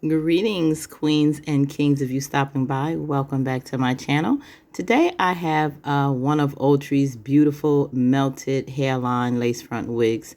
Greetings, queens and kings, if you stopping by. Welcome back to my channel. Today I have one of Outre'S beautiful melted hairline lace front wigs.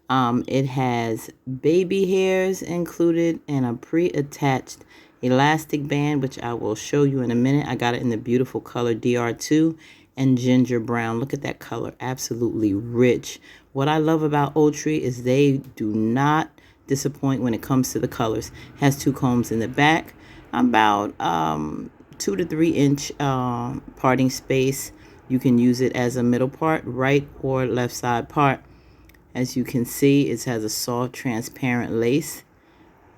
It has baby hairs included and a pre-attached elastic band, which I will show you in a minute. I got it in the beautiful color DR2 and ginger brown. Look at that color, absolutely rich. What I love about Outre's is they do not disappoint when it comes to the colors. Has two combs in the back, about 2 to 3 inch parting space. You can use it as a middle part, right or left side part. As you can see, it has a soft transparent lace.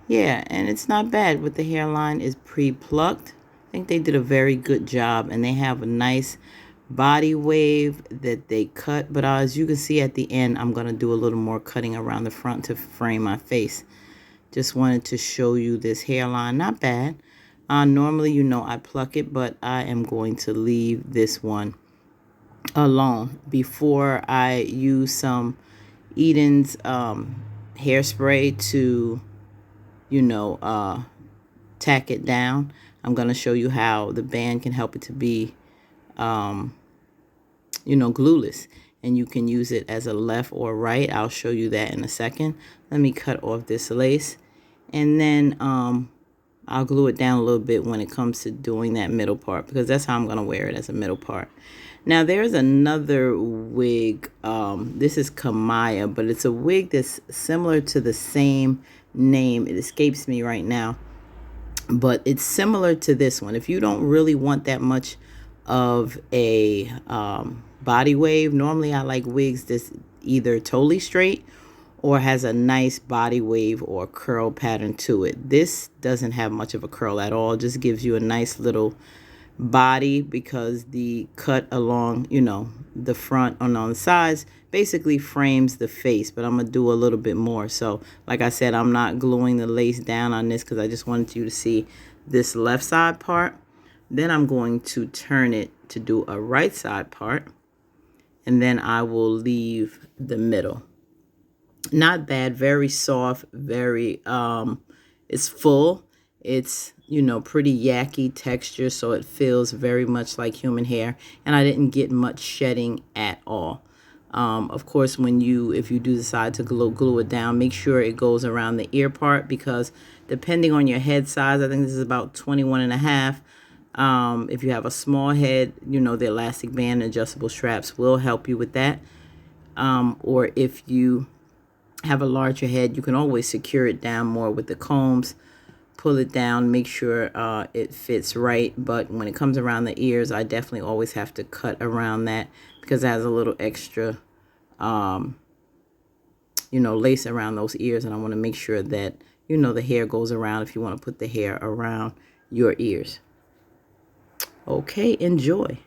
Yeah, and it's not bad. With the hairline is pre-plucked. I think they did a very good job, and they have a nice body wave that they cut. But as you can see at the end, I'm going to do a little more cutting around the front to frame my face. Just wanted to show you this hairline. Not bad. Normally, you know, I pluck it, but I am going to leave this one alone before I use some Eden's hairspray to, you know, tack it down. I'm going to show you how the band can help it to be, you know, glueless. And you can use it as a left or right. I'll show you that in a second. Let me cut off this lace. And then I'll glue it down a little bit when it comes to doing that middle part, because that's how I'm going to wear it, as a middle part. Now, there's another wig. This is Kimayah, but it's a wig that's similar to the same name. It escapes me right now, but it's similar to this one. If you don't really want that much of a body wave, normally I like wigs that's either totally straight or has a nice body wave or curl pattern to it. This doesn't have much of a curl at all. Just gives you a nice little body, because the cut along, you know, the front and on the sides basically frames the face. But I'm gonna do a little bit more. So like I said, I'm not gluing the lace down on this because I just wanted you to see this left side part. Then I'm going to turn it to do a right side part, and then I will leave the middle. Not bad, very soft, very it's full. It's, you know, pretty yucky texture, so it feels very much like human hair, and I didn't get much shedding at all. Of course, if you do decide to glue it down, make sure it goes around the ear part, because depending on your head size, I think this is about 21.5. If you have a small head, you know, the elastic band and adjustable straps will help you with that. Or if you have a larger head, you can always secure it down more with the combs. Pull it down, make sure it fits right. But when it comes around the ears, I definitely always have to cut around that, because it has a little extra, you know, lace around those ears. And I want to make sure that, you know, the hair goes around if you want to put the hair around your ears. Okay, enjoy.